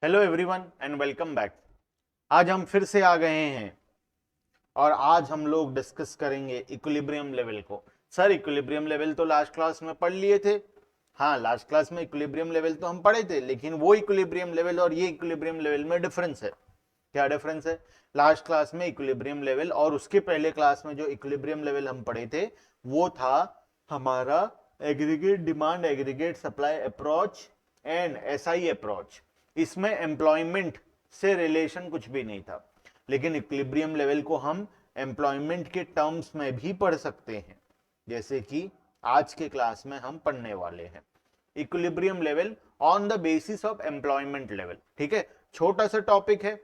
Hello everyone and welcome back. आज हम फिर से आ गए हैं और आज हम लोग डिस्कस करेंगे इक्विलिब्रियम लेवल को। सर इक्विलिब्रियम लेवल तो लास्ट क्लास में पढ़ लिए थे। हाँ, लास्ट क्लास में इक्विलिब्रियम लेवल तो हम पढ़े थे, लेकिन वो इक्विलिब्रियम लेवल और ये इक्विलिब्रियम लेवल में डिफरेंस है। क्या डिफरेंस है? लास्ट क्लास में इक्विलिब्रियम लेवल और उसके पहले क्लास में जो इक्विलिब्रियम लेवल हम पढ़े थे वो था हमारा aggregate demand aggregate supply approach and SI approach. इसमें एम्प्लॉयमेंट से रिलेशन कुछ भी नहीं था, लेकिन इक्विलिब्रियम लेवल को हम एम्प्लॉयमेंट के टर्म्स में भी पढ़ सकते हैं, जैसे कि आज के क्लास में हम पढ़ने वाले हैं equilibrium level on the basis of employment level. ठीक है, छोटा सा टॉपिक है,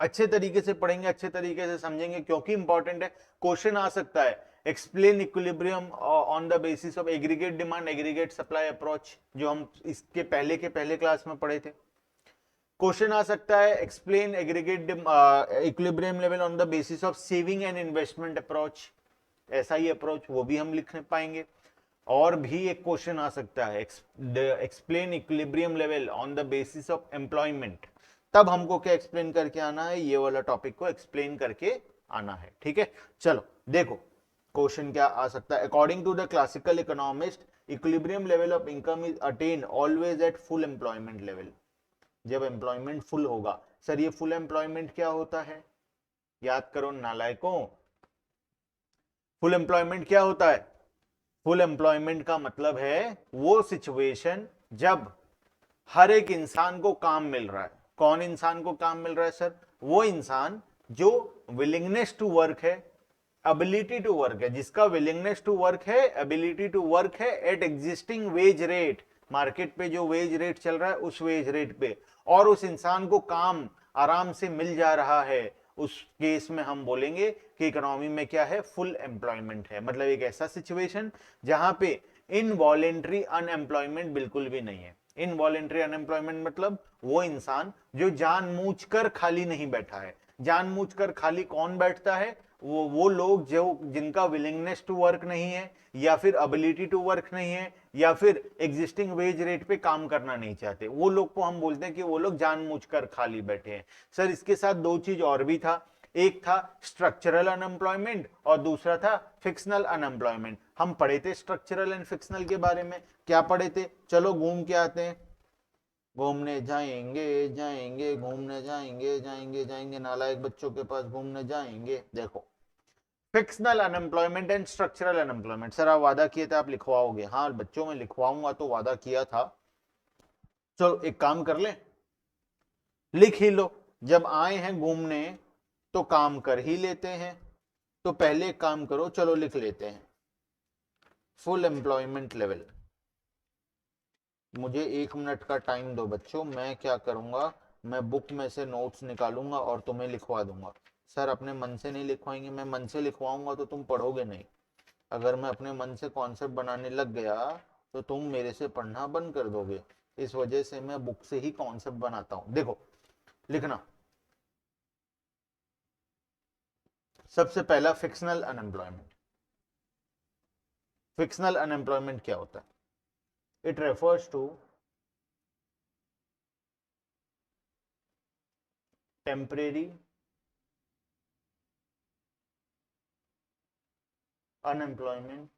अच्छे तरीके से पढ़ेंगे, अच्छे तरीके से समझेंगे क्योंकि इंपॉर्टेंट है। क्वेश्चन आ सकता है explain equilibrium on the basis of aggregate demand aggregate supply approach, जो हम इसके पहले क्लास में पढ़े थे। क्वेश्चन आ सकता है explain aggregate equilibrium level on the basis of saving and investment approach, ऐसा ही अप्रोच, वो भी हम लिख पाएंगे। और भी एक क्वेश्चन आ सकता है explain equilibrium level on the basis of employment, तब हमको क्या एक्सप्लेन करके आना है, ये वाला टॉपिक को एक्सप्लेन करके आना है। ठीक है, चलो देखो क्वेश्चन क्या आ सकता है। According to the classical economist equilibrium level of income is attain always at full employment level. जब एम्प्लॉयमेंट फुल होगा। सर ये फुल एम्प्लॉयमेंट क्या होता है? याद करो नालायकों, फुल एम्प्लॉयमेंट क्या होता है? फुल एम्प्लॉयमेंट का मतलब है वो सिचुएशन जब हर एक इंसान को काम मिल रहा है। कौन इंसान को काम मिल रहा है सर? वो इंसान जो विलिंगनेस टू वर्क है, एबिलिटी टू वर्क है, जिसका विलिंगनेस टू वर्क है, एबिलिटी टू वर्क है at existing wage rate, market पे जो वेज रेट चल रहा है उस वेज रेट पे, और उस इंसान को काम आराम से मिल जा रहा है, उस केस में हम बोलेंगे कि इकोनॉमी में क्या है, फुल एम्प्लॉयमेंट है। मतलब एक ऐसा सिचुएशन जहां पे इनवॉलेंट्री अनएम्प्लॉयमेंट बिल्कुल भी नहीं है। इनवॉलेंट्री अनएम्प्लॉयमेंट मतलब वो इंसान जो जानबूझकर खाली नहीं बैठा है। जानबूझकर खाली कौन बैठता है? वो लोग जो जिनका विलिंगनेस टू वर्क नहीं है, या फिर एबिलिटी टू वर्क नहीं है, या फिर एग्जिस्टिंग वेज रेट पे काम करना नहीं चाहते, वो लोग को हम बोलते हैं कि वो लोग जानबूझकर खाली बैठे हैं। सर इसके साथ दो चीज और भी था, एक था स्ट्रक्चरल अनएम्प्लॉयमेंट और दूसरा था फिक्शनल अनएम्प्लॉयमेंट। हम पढ़े थे स्ट्रक्चरल एंड फिक्शनल के बारे में। क्या पढ़े थे? चलो घूम के आते हैं। घूमने जाएंगे जाएंगे घूमने जाएंगे जाएंगे जाएंगे, नालायक बच्चों के पास घूमने जाएंगे। देखो fictional unemployment and structural unemployment. Sir आप वादा किए थे आप लिखवाओगे। हाँ बच्चों, मैं लिखवाऊंगा, तो वादा किया था। चलो एक काम कर ले, लिख ही लो। जब आए हैं घूमने तो काम कर ही लेते हैं, तो पहले एक काम करो, चलो लिख लेते हैं फुल एम्प्लॉयमेंट लेवल। मुझे 1 मिनट का टाइम दो बच्चों, मैं क्या करूंगा, मैं बुक में से नोट्स निकालूंगा और तुम्हें लिखवा दूंगा। सर अपने मन से नहीं लिखवाएंगे, मैं मन से लिखवाऊंगा तो तुम पढ़ोगे नहीं। अगर मैं अपने मन से कॉन्सेप्ट बनाने लग गया तो तुम मेरे से पढ़ना बंद कर दोगे। इस वजह से मैं बुक से ही कॉन्सेप्ट बनाता हूं। देखो लिखना, सबसे पहला फिक्शनल अनएम्प्लॉयमेंट। फिक्शनल अनएम्प्लॉयमेंट क्या होता है? It refers to temporary unemployment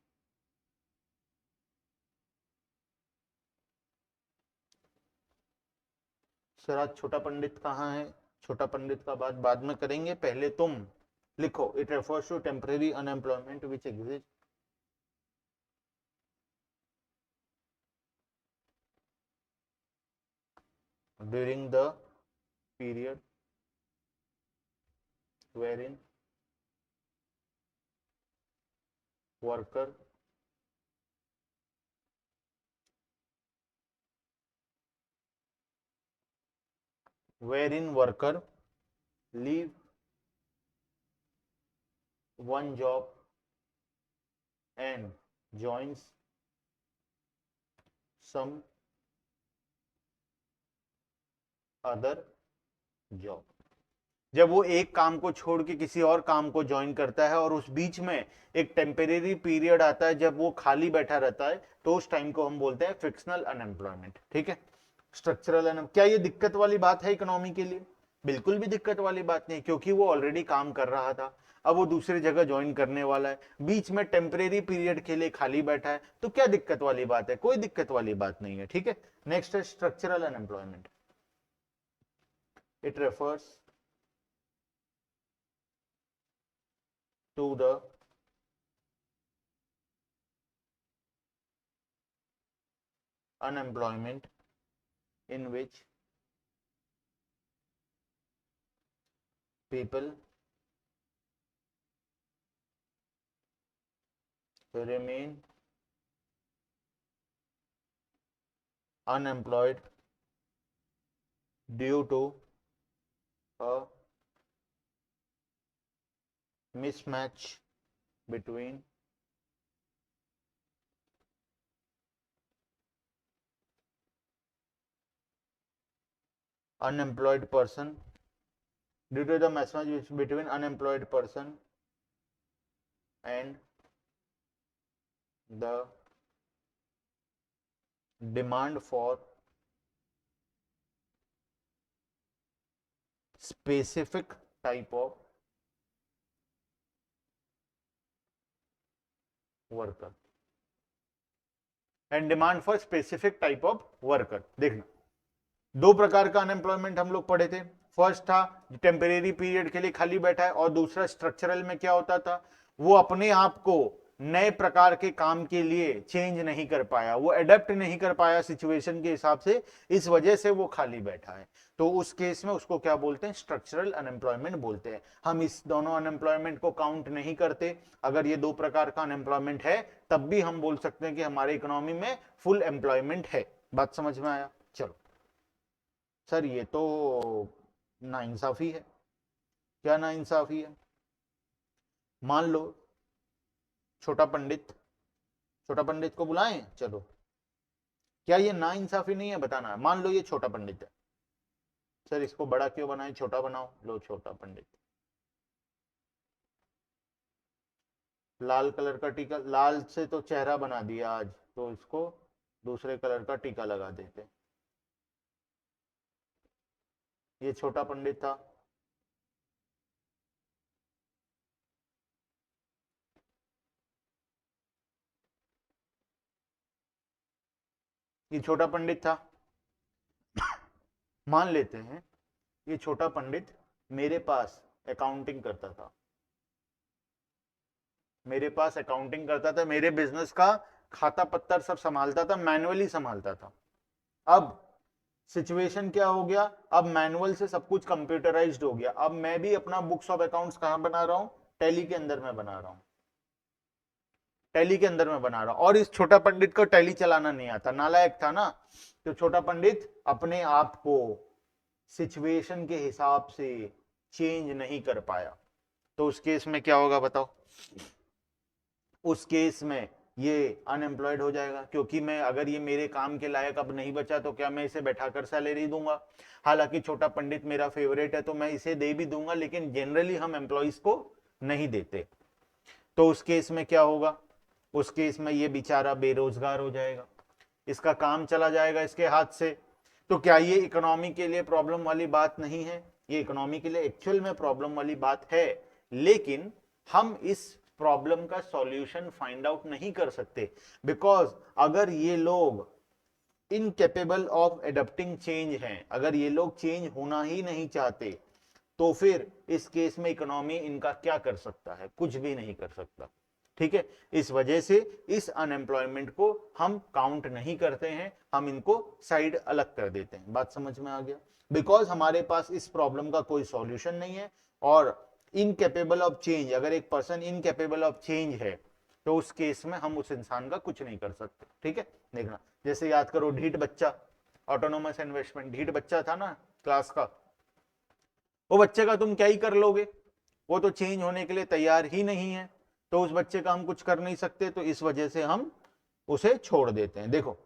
sir आज छोटा पंडित कहाँ है? छोटा पंडित का बात बाद में करेंगे, पहले तुम लिखो it refers to temporary unemployment which exist during the period wherein worker leave one job and joins some other job। जब वो एक काम को छोड़ के किसी और काम को ज्वाइन करता है और उस बीच में एक टेम्परेरी पीरियड आता है जब वो खाली बैठा रहता है, तो उस टाइम को हम बोलते हैं फिक्शनल अनएम्प्लॉयमेंट। ठीक है, स्ट्रक्चरल, क्या ये दिक्कत वाली बात है इकोनॉमी के लिए? बिल्कुल भी दिक्कत वाली बात नहीं, क्योंकि वो ऑलरेडी काम कर रहा था, अब वो दूसरी जगह ज्वाइन करने वाला है, बीच में टेम्परेरी पीरियड के लिए खाली बैठा है, तो क्या दिक्कत वाली बात है? कोई दिक्कत वाली बात नहीं है, ठीक है। नेक्स्ट है structural unemployment. It refers to the unemployment in which people remain unemployed due to a mismatch between unemployed person, due to the mismatch between unemployed person and the demand for specific type of worker and demand for specific type of worker। देखना, दो प्रकार का unemployment हम लोग पढ़े थे। First था temporary period के लिए खाली बैठा है, और दूसरा स्ट्रक्चरल में क्या होता था, वो अपने आप को नए प्रकार के काम के लिए चेंज नहीं कर पाया, वो अडेप्ट नहीं कर पाया सिचुएशन के हिसाब से, इस वजह से वो खाली बैठा है। तो उस केस में उसको क्या बोलते हैं? स्ट्रक्चरल अनएम्प्लॉयमेंट बोलते हैं। हम इस दोनों अनएम्प्लॉयमेंट को काउंट नहीं करते। अगर ये दो प्रकार का अनएम्प्लॉयमेंट है तब भी हम बोल सकते हैं कि हमारे इकोनॉमी में फुल एम्प्लॉयमेंट है। बात समझ में आया? चलो सर ये तो नाइंसाफी है। क्या नाइंसाफी है? मान लो छोटा पंडित, छोटा पंडित को बुलाएं, चलो, क्या ये नाइंसाफी नहीं है? बताना है। मान लो ये छोटा पंडित है, सर इसको बड़ा क्यों बनाए, छोटा बनाओ, लो छोटा पंडित। लाल कलर का टीका, लाल से तो चेहरा बना दिया आज, तो इसको दूसरे कलर का टीका लगा देते। ये छोटा पंडित था, ये छोटा पंडित था। मान लेते हैं ये छोटा पंडित मेरे पास अकाउंटिंग करता था, मेरे पास अकाउंटिंग करता था, मेरे बिजनेस का खाता पत्तर सब संभालता था, मैनुअली संभालता था। अब सिचुएशन क्या हो गया, अब मैनुअल से सब कुछ कंप्यूटराइज्ड हो गया। अब मैं भी अपना बुक्स ऑफ अकाउंट्स कहां बना रहा हूं? टैली के अंदर मैं बना रहा हूं, टैली के अंदर मैं बना रहा हूं। और इस छोटा पंडित को टैली चलाना नहीं आता, नालायक था ना, तो छोटा पंडित अपने आप को सिचुएशन के हिसाब से चेंज नहीं कर पाया। तो उस केस में क्या होगा बताओ? उस केस में ये अनएम्प्लॉयड हो जाएगा, क्योंकि मैं, अगर ये मेरे काम के लायक अब नहीं बचा तो क्या मैं इसे बैठाकर सैलरी दूंगा? हालांकि छोटा पंडित मेरा फेवरेट है तो मैं इसे दे भी दूंगा, लेकिन जनरली हम एम्प्लॉइज को नहीं देते। तो उस केस में क्या होगा? उस केस में ये बेचारा बेरोजगार हो जाएगा, इसका काम चला जाएगा इसके हाथ से। तो क्या ये इकोनॉमी के लिए प्रॉब्लम वाली बात नहीं है? ये इकोनॉमी के लिए एक्चुअल में प्रॉब्लम वाली बात है, लेकिन हम इस प्रॉब्लम का सॉल्यूशन फाइंड आउट नहीं कर सकते, बिकॉज अगर ये लोग इनकेपेबल ऑफ एडप्टिंग चेंज हैं, अगर ये लोग चेंज होना ही नहीं चाहते, तो फिर इस केस में इकोनॉमी इनका क्या कर सकता है? कुछ भी नहीं कर सकता, ठीक है। इस वजह से इस अनएम्प्लॉयमेंट को हम काउंट नहीं करते हैं, हम इनको साइड अलग कर देते हैं। बात समझ में आ गया? बिकॉज हमारे पास इस प्रॉब्लम का कोई सॉल्यूशन नहीं है, और इनकेपेबल ऑफ चेंज, अगर एक पर्सन इनकेपेबल ऑफ चेंज है तो उस केस में हम उस इंसान का कुछ नहीं कर सकते, ठीक है। देखना, जैसे याद करो ढीठ बच्चा, ऑटोनोमस इन्वेस्टमेंट, ढीठ बच्चा था ना क्लास का, वो बच्चे का तुम क्या ही कर लोगे, वो तो चेंज होने के लिए तैयार ही नहीं है, तो उस बच्चे का हम कुछ कर नहीं सकते, तो इस वजह से हम उसे छोड़ देते हैं। देखो,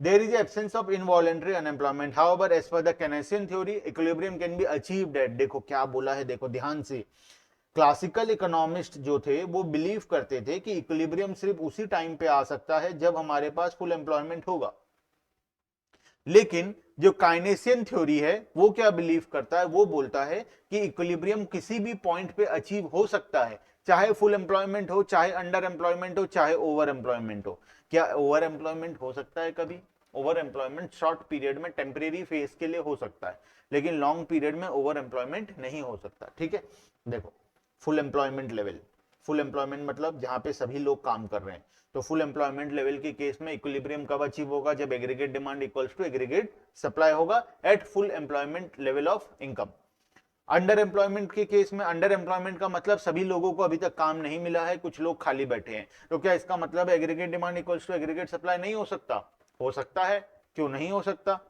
there is absence of involuntary unemployment, however as per the Keynesian theory equilibrium can be achieved at, देखो क्या बोला है, देखो ध्यान से, क्लासिकल इकोनॉमिस्ट जो थे वो बिलीव करते थे कि इक्विलिब्रियम सिर्फ उसी टाइम पे आ सकता है जब हमारे पास फुल एम्प्लॉयमेंट होगा। लेकिन जो काइनेसियन थ्योरी है वो क्या बिलीव करता है, वो बोलता है कि इक्विलिब्रियम किसी भी पॉइंट पे अचीव हो सकता है, चाहे फुल एम्प्लॉयमेंट हो, चाहे अंडर एम्प्लॉयमेंट हो, चाहे ओवर एम्प्लॉयमेंट हो। क्या ओवर एम्प्लॉयमेंट हो सकता है कभी? ओवर एम्प्लॉयमेंट शॉर्ट पीरियड में टेम्परेरी फेज के लिए हो सकता है, लेकिन लॉन्ग पीरियड में ओवर एम्प्लॉयमेंट नहीं हो सकता। ठीक है, देखो full employment level, full employment मतलब जहां पे सभी लोग काम कर रहे हैं। तो फुल एम्प्लॉयमेंट लेवल के केस में इक्विलिब्रियम कब अचीव होगा? जब aggregate demand equals to aggregate supply होगा at full employment level of income. Under employment के केस में, अंडर एम्प्लॉयमेंट का मतलब सभी लोगों को अभी तक काम नहीं मिला है, कुछ लोग खाली बैठे हैं। तो क्या इसका मतलब aggregate demand equals to aggregate supply नहीं हो सकता? हो सकता है। क्यों नहीं हो सकता?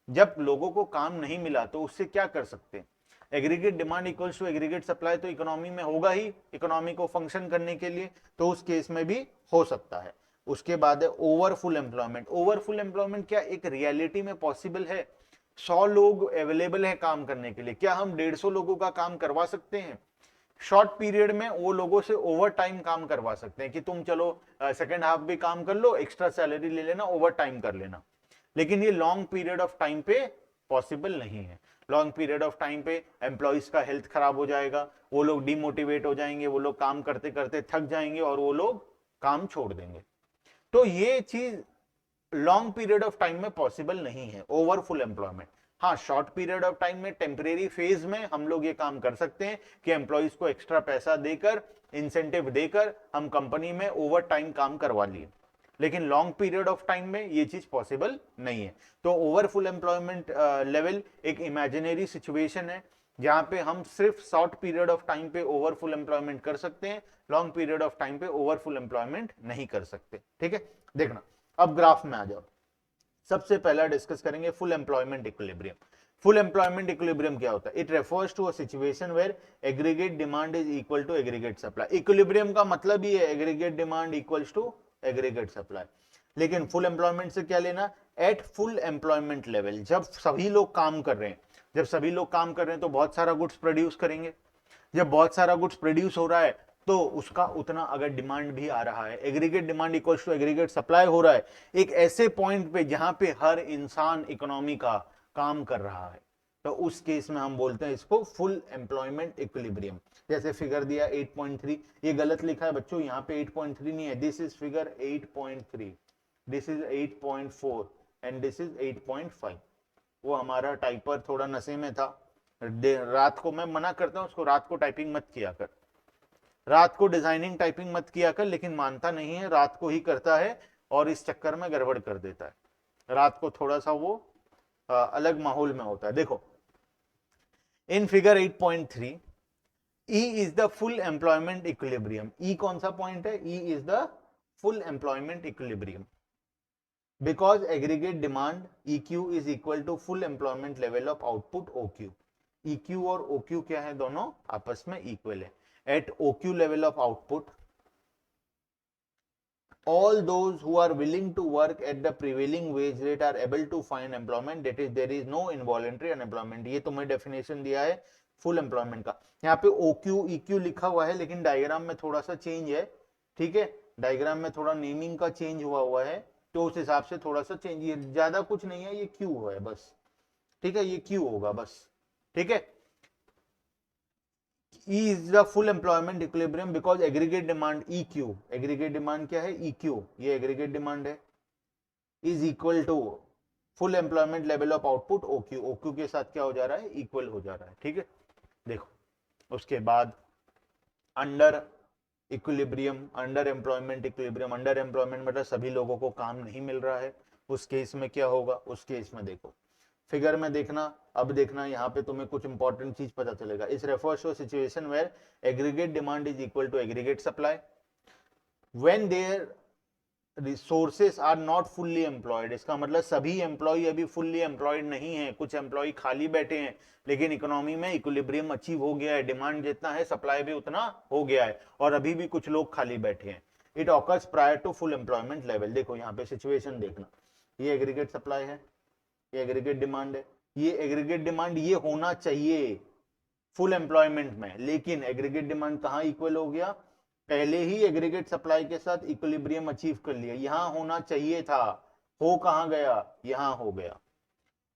जब लोगों को काम नहीं मिला तो उससे क्या कर सकते हैं? Aggregate demand equals to aggregate supply तो इकोनॉमी में होगा ही, इकोनॉमी को फंक्शन करने के लिए, तो उस केस में भी हो सकता है। उसके बाद है ओवरफुल एम्प्लॉयमेंट। ओवरफुल एम्प्लॉयमेंट क्या एक रियलिटी में पॉसिबल है? 100 लोग अवेलेबल है काम करने के लिए, क्या हम 150 लोगों का काम करवा सकते हैं? शॉर्ट पीरियड में वो लोगों से ओवर टाइम काम करवा सकते हैं कि तुम चलो सेकेंड हाफ भी काम कर लो, एक्स्ट्रा सैलरी ले लेना, ओवर टाइम कर लेना। लेकिन ये लॉन्ग पीरियड ऑफ टाइम पे पॉसिबल नहीं है। लॉन्ग पीरियड ऑफ टाइम पे एम्प्लॉइज का हेल्थ खराब हो जाएगा, वो लोग डिमोटिवेट हो जाएंगे, वो लोग काम करते करते थक जाएंगे और वो लोग काम छोड़ देंगे। तो ये चीज लॉन्ग पीरियड ऑफ टाइम में पॉसिबल नहीं है, ओवरफुल एम्प्लॉयमेंट। हाँ, शॉर्ट पीरियड ऑफ टाइम में टेम्परेरी फेज में हम लोग ये काम कर सकते हैं कि एम्प्लॉइज को एक्स्ट्रा पैसा देकर, इंसेंटिव देकर हम कंपनी में ओवर टाइम काम करवा लिए, लेकिन लॉन्ग पीरियड ऑफ टाइम में ये चीज पॉसिबल नहीं है। तो ओवरफुल एम्प्लॉयमेंट लेवल एक इमेजिनरी सिचुएशन है जहां पे हम सिर्फ शॉर्ट पीरियड ऑफ टाइम पे ओवरफुल एम्प्लॉयमेंट कर सकते हैं, लॉन्ग पीरियड ऑफ टाइम पे ओवरफुल एम्प्लॉयमेंट नहीं कर सकते। ठीक है, देखना अब ग्राफ में आ जाओ। सबसे पहला डिस्कस करेंगे full employment equilibrium. Full employment equilibrium क्या होता है? It refers to a situation where aggregate demand is equal to aggregate supply. Equilibrium का मतलब ही है aggregate demand equals to aggregate supply. लेकिन फुल एम्प्लॉयमेंट से क्या लेना? एट फुल एम्प्लॉयमेंट लेवल, जब सभी लोग काम कर रहे हैं। जब सभी लोग काम कर रहे हैं तो बहुत सारा गुड्स प्रोड्यूस करेंगे। जब बहुत सारा गुड्स प्रोड्यूस हो रहा है तो उसका उतना अगर डिमांड भी आ रहा है, aggregate demand equals to aggregate supply हो रहा है एक ऐसे पॉइंट पे जहां पे हर इंसान इकोनॉमी का काम कर रहा है, तो उस केस में हम बोलते हैं इसको फुल एम्प्लॉयमेंट इक्विलिब्रियम। जैसे फिगर दिया 8.3, ये गलत लिखा है बच्चों, यहाँ पे 8.3 नहीं है, this is figure 8.3, this is 8.4 and this is 8.5। वो हमारा टाइपर थोड़ा नशे में था, रात को मैं मना करता हूं उसको, रात को टाइपिंग मत किया कर, रात को डिजाइनिंग टाइपिंग मत किया कर, लेकिन मानता नहीं है, रात को ही करता है और इस चक्कर में गड़बड़ कर देता है। रात को थोड़ा सा वो अलग माहौल में होता है। देखो in figure 8.3 E is the full employment equilibrium. E कौन सा पॉइंट है? E is the full employment equilibrium because aggregate demand EQ is equal to full employment level of output OQ। EQ और OQ क्या है? दोनों आपस में equal है। At OQ level of output, all those who are willing to work at the prevailing wage rate are able to find employment, that is there is no involuntary unemployment। ये तुम्हें definition दिया है full employment का। यहाँ पे OQ EQ लिखा हुआ है लेकिन डायग्राम में थोड़ा सा चेंज है। ठीक है, डायग्राम में थोड़ा नेमिंग का चेंज हुआ है, तो उस हिसाब से थोड़ा सा चेंज, ये ज्यादा कुछ नहीं है, ये Q है बस। ठीक है, ये Q होगा बस। ठीक है, E is the full employment equilibrium because aggregate demand EQ, aggregate demand क्या है? EQ, ये aggregate demand है, is equal to full employment level of output OQ। OQ के साथ क्या हो जा रहा है? इक्वल हो जा रहा है। ठीक है, देखो उसके बाद under equilibrium, under employment equilibrium. Under employment मतलब सभी लोगों को काम नहीं मिल रहा है, उस केस में क्या होगा? उस केस में देखो फिगर में देखना, अब देखना यहाँ पे तुम्हें कुछ इंपॉर्टेंट चीज पता चलेगा। Is refers to situation where aggregate demand is equal to aggregate supply when there resources are not fully employed. इसका मतलब सभी एम्प्लॉय अभी फुल्ली एम्प्लॉयड नहीं है, कुछ एम्प्लॉय खाली बैठे हैं, लेकिन इकोनॉमी में इक्विलिब्रियम अचीव हो गया है, डिमांड जितना है सप्लाई भी उतना हो गया है, और अभी भी कुछ लोग खाली बैठे हैं। It occurs prior to full employment level. देखो यहाँ पे सिचुएशन देखना, ये एग्रीगेट सप्लाई है, ये एग्रीगेट डिमांड है, ये एग्रीगेट डिमांड ये होना चाहिए फुल एम्प्लॉयमेंट में, लेकिन एग्रीगेट डिमांड कहां इक्वल हो गया? पहले ही एग्रीगेट सप्लाई के साथ इक्विलिब्रियम अचीव कर लिया, यहां होना चाहिए था, हो कहां गया? यहां हो गया।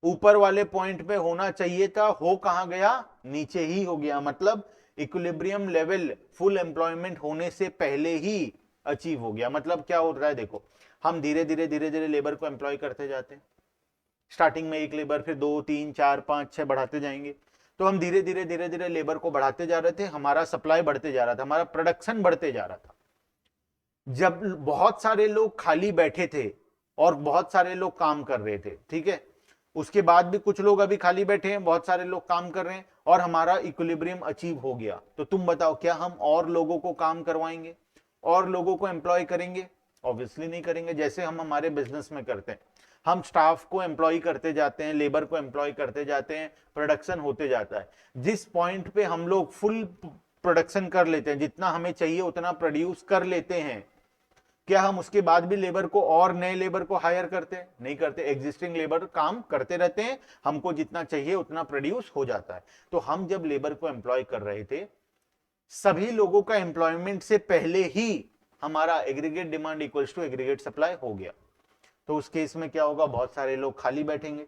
ऊपर वाले पॉइंट पे होना चाहिए था, हो कहां गया, नीचे ही हो गया। मतलब इक्विलिब्रियम लेवल फुल एम्प्लॉयमेंट होने से पहले ही अचीव हो गया। मतलब क्या हो रहा है, देखो हम धीरे धीरे लेबर को एम्प्लॉय करते जाते हैं। स्टार्टिंग में एक लेबर, फिर 2 3 4 5 6 बढ़ाते जाएंगे। तो हम धीरे धीरे लेबर को बढ़ाते जा रहे थे, हमारा सप्लाई बढ़ते जा रहा था, हमारा प्रोडक्शन बढ़ते जा रहा था। जब बहुत सारे लोग खाली बैठे थे और बहुत सारे लोग काम कर रहे थे, ठीक है, उसके बाद भी कुछ लोग अभी खाली बैठे हैं, बहुत सारे लोग काम कर रहे हैं और हमारा इक्विलिब्रियम अचीव हो गया, तो तुम बताओ क्या हम और लोगों को काम करवाएंगे और लोगों को एम्प्लॉय करेंगे? ऑब्वियसली नहीं करेंगे। जैसे हम हमारे बिजनेस में करते हैं, हम स्टाफ को एम्प्लॉय करते जाते हैं, लेबर को एम्प्लॉय करते जाते हैं, प्रोडक्शन होते जाता है। जिस पॉइंट पे हम लोग फुल प्रोडक्शन कर लेते हैं, जितना हमें चाहिए उतना प्रोड्यूस कर लेते हैं, क्या हम उसके बाद भी लेबर को और नए लेबर को हायर करते हैं? नहीं करते। एग्जिस्टिंग लेबर काम करते रहते हैं, हमको जितना चाहिए उतना प्रोड्यूस हो जाता है। तो हम जब लेबर को एम्प्लॉय कर रहे थे, सभी लोगों का एम्प्लॉयमेंट से पहले ही हमारा aggregate demand equals to aggregate supply हो गया। तो उस केस में क्या होगा, बहुत सारे लोग खाली बैठेंगे,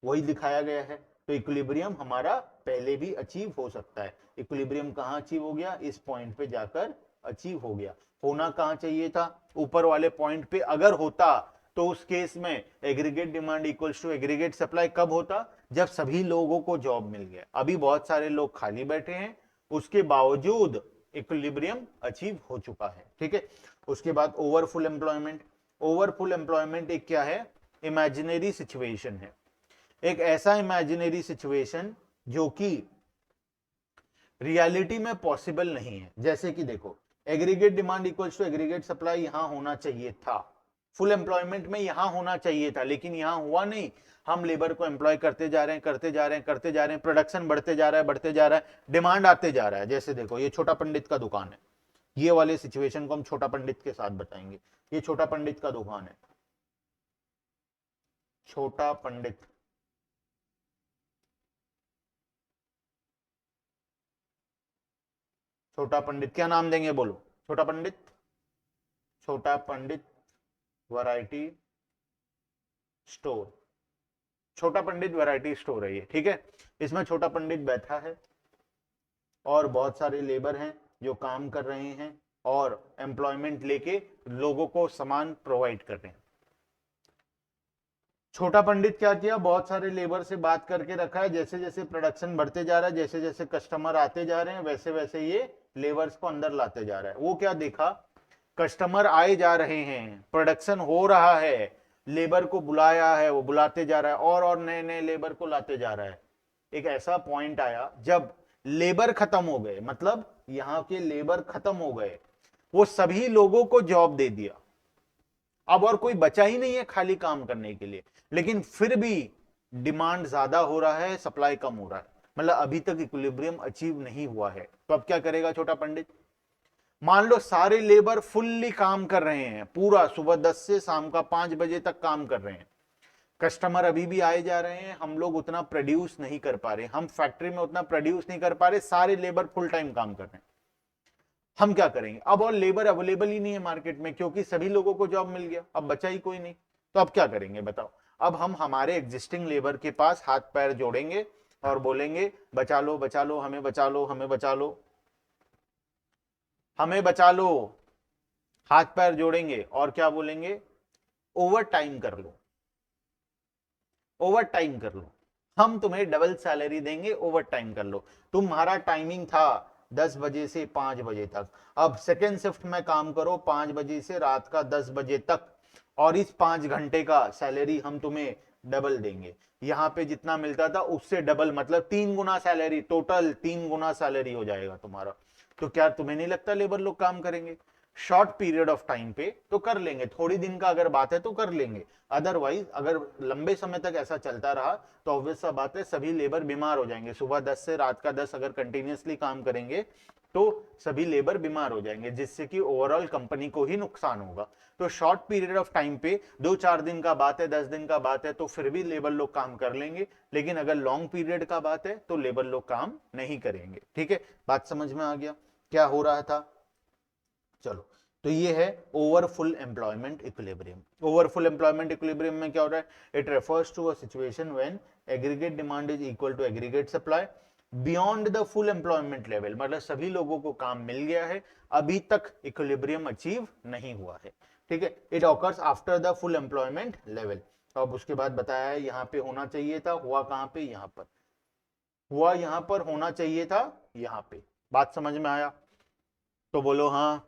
वही दिखाया गया है। तो इक्विलिब्रियम हमारा पहले भी अचीव हो सकता है। इक्विलिब्रियम कहां अचीव हो गया, इस पॉइंट पे जाकर अचीव हो गया। होना कहां चाहिए था, ऊपर वाले पॉइंट पे अगर होता तो उस केस में aggregate demand equals to aggregate supply कब होता, जब सभी लोगों को जॉब मिल गया। अभी बहुत सारे लोग खाली बैठे हैं, उसके बावजूद इक्विलिब्रियम अचीव हो चुका है, ठीक है। उसके बाद ओवरफुल एम्प्लॉयमेंट। ओवरफुल एम्प्लॉयमेंट एक क्या है, इमेजिनरी सिचुएशन है, एक ऐसा इमेजिनरी सिचुएशन जो कि रियलिटी में पॉसिबल नहीं है। जैसे कि देखो, aggregate demand equals to aggregate supply यहां होना चाहिए था, फुल एम्प्लॉयमेंट में यहां होना चाहिए था, लेकिन यहां हुआ नहीं। हम लेबर को एम्प्लॉय करते जा रहे हैं, करते जा रहे हैं, करते जा रहे हैं, प्रोडक्शन बढ़ते जा रहा है, बढ़ते जा रहा है, डिमांड आते जा रहा है। जैसे देखो, ये छोटा पंडित का दुकान है, ये वाले सिचुएशन को हम छोटा पंडित के साथ बताएंगे। ये छोटा पंडित का दुकान है, छोटा पंडित, छोटा पंडित क्या नाम देंगे बोलो? छोटा पंडित, छोटा पंडित वैरायटी स्टोर, छोटा पंडित वैरायटी स्टोर है ये, ठीक है। इसमें छोटा पंडित बैठा है और बहुत सारे लेबर हैं जो काम कर रहे हैं और एम्प्लॉयमेंट लेके लोगों को सामान प्रोवाइड कर रहे हैं। छोटा पंडित क्या किया, बहुत सारे लेबर से बात करके रखा है, जैसे जैसे प्रोडक्शन बढ़ते जा रहा है, जैसे जैसे कस्टमर आते जा रहे हैं, वैसे वैसे ये लेबर्स को अंदर लाते जा रहा है। वो क्या देखा, कस्टमर आए जा रहे हैं, प्रोडक्शन हो रहा है, लेबर को बुलाया है, वो बुलाते जा रहा है और नए नए लेबर को लाते जा रहा है। एक ऐसा पॉइंट आया जब लेबर खत्म हो गए, मतलब यहां के लेबर खत्म हो गए, वो सभी लोगों को जॉब दे दिया, अब और कोई बचा ही नहीं है खाली काम करने के लिए, लेकिन फिर भी डिमांड ज्यादा हो रहा है, सप्लाई कम हो रहा है, मतलब अभी तक इक्विलिब्रियम अचीव नहीं हुआ है। तो अब क्या करेगा छोटा पंडित, मान लो सारे लेबर फुल्ली काम कर रहे हैं, पूरा सुबह 10 से शाम का 5 बजे तक काम कर रहे हैं, कस्टमर अभी भी आए जा रहे हैं, हम लोग उतना प्रोड्यूस नहीं कर पा रहे, हम फैक्ट्री में उतना प्रोड्यूस नहीं कर पा रहे, सारे लेबर फुल टाइम काम कर रहे हैं। हम क्या करेंगे, अब और लेबर अवेलेबल ही नहीं है मार्केट में, क्योंकि सभी लोगों को जॉब मिल गया, अब बचा ही कोई नहीं। तो अब क्या करेंगे बताओ, अब हम हमारे एग्जिस्टिंग लेबर के पास हाथ पैर जोड़ेंगे और बोलेंगे बचा लो, बचा लो, हमें बचा लो, हमें बचा लो, हमें बचा लो, हाथ पैर जोड़ेंगे और क्या बोलेंगे, ओवर टाइम कर लो, ओवर टाइम कर लो, हम तुम्हें डबल सैलरी देंगे, ओवर टाइम कर लो। तुम्हारा टाइमिंग था 10 बजे से 5 बजे तक, अब सेकेंड शिफ्ट में काम करो 5 बजे से रात का 10 बजे तक, और इस 5 घंटे का सैलरी हम तुम्हें डबल देंगे। यहां पे जितना मिलता था उससे डबल, मतलब 3 गुना सैलरी, टोटल 3 गुना सैलरी हो जाएगा तुम्हारा। तो क्या तुम्हें नहीं लगता लेबर लोग काम करेंगे? शॉर्ट पीरियड ऑफ टाइम पे तो कर लेंगे, थोड़ी दिन का अगर बात है तो कर लेंगे, अदरवाइज अगर लंबे समय तक ऐसा चलता रहा तो ऑब्वियस सा बात है सभी लेबर बीमार हो जाएंगे। सुबह 10 से रात का 10 अगर कंटिन्यूअसली काम करेंगे तो सभी लेबर बीमार हो जाएंगे, जिससे कि ओवरऑल कंपनी को ही नुकसान होगा। तो शॉर्ट पीरियड ऑफ टाइम पे 2-4 दिन का बात है, 10 दिन का बात है, तो फिर भी लेबर लोग काम कर लेंगे, लेकिन अगर लॉन्ग पीरियड का बात है तो लेबर लोग काम नहीं करेंगे। ठीक है, बात समझ में आ गया क्या हो रहा था? चलो, तो ये है over full employment equilibrium. Over full employment equilibrium में क्या हो रहा है? It refers to a situation when aggregate demand is equal to aggregate supply beyond the full employment level, मतलब सभी लोगों को काम मिल गया है, अभी तक इक्विलिब्रियम अचीव नहीं हुआ है, ठीक है। It occurs after the full employment level. तो अब उसके बाद बताया है यहाँ पे होना चाहिए था, हुआ कहाँ पे? यहाँ पर हुआ, यहाँ पर होना चाहिए था, यहाँ पे। बात समझ में आया तो बोलो हाँ,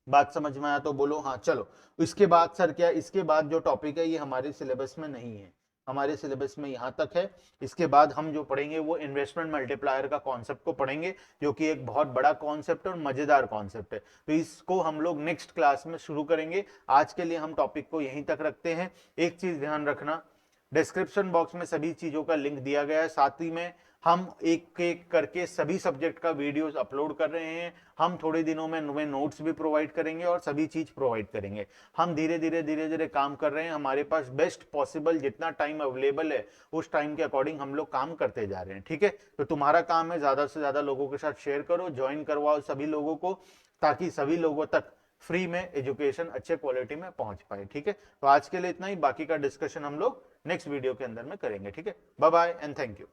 बात समझ में आया तो बोलो हाँ। चलो, इसके बाद सर क्या, इसके बाद जो टॉपिक है ये हमारे सिलेबस में नहीं है, हमारे सिलेबस में यहाँ तक है। इसके बाद हम जो पढ़ेंगे वो इन्वेस्टमेंट मल्टीप्लायर का कॉन्सेप्ट को पढ़ेंगे, जो कि एक बहुत बड़ा कॉन्सेप्ट है और मजेदार कॉन्सेप्ट है। तो इसको हम लोग नेक्स्ट क्लास में शुरू करेंगे। आज के लिए हम टॉपिक को यहीं तक रखते हैं। एक चीज ध्यान रखना, डिस्क्रिप्शन बॉक्स में सभी चीजों का लिंक दिया गया है, साथ ही में हम एक एक करके सभी सब्जेक्ट का वीडियोस अपलोड कर रहे हैं। हम थोड़े दिनों में नोट्स भी प्रोवाइड करेंगे और सभी चीज प्रोवाइड करेंगे। हम धीरे धीरे काम कर रहे हैं, हमारे पास बेस्ट पॉसिबल जितना टाइम अवेलेबल है उस टाइम के अकॉर्डिंग हम लोग काम करते जा रहे हैं, ठीक है। तो तुम्हारा काम है ज्यादा से ज्यादा लोगों के साथ शेयर करो, ज्वाइन करवाओ सभी लोगों को, ताकि सभी लोगों तक फ्री में एजुकेशन अच्छे क्वालिटी में पहुंच पाए, ठीक है। तो आज के लिए इतना ही, बाकी का डिस्कशन हम लोग नेक्स्ट वीडियो के अंदर में करेंगे, ठीक है। Bye bye and thank you.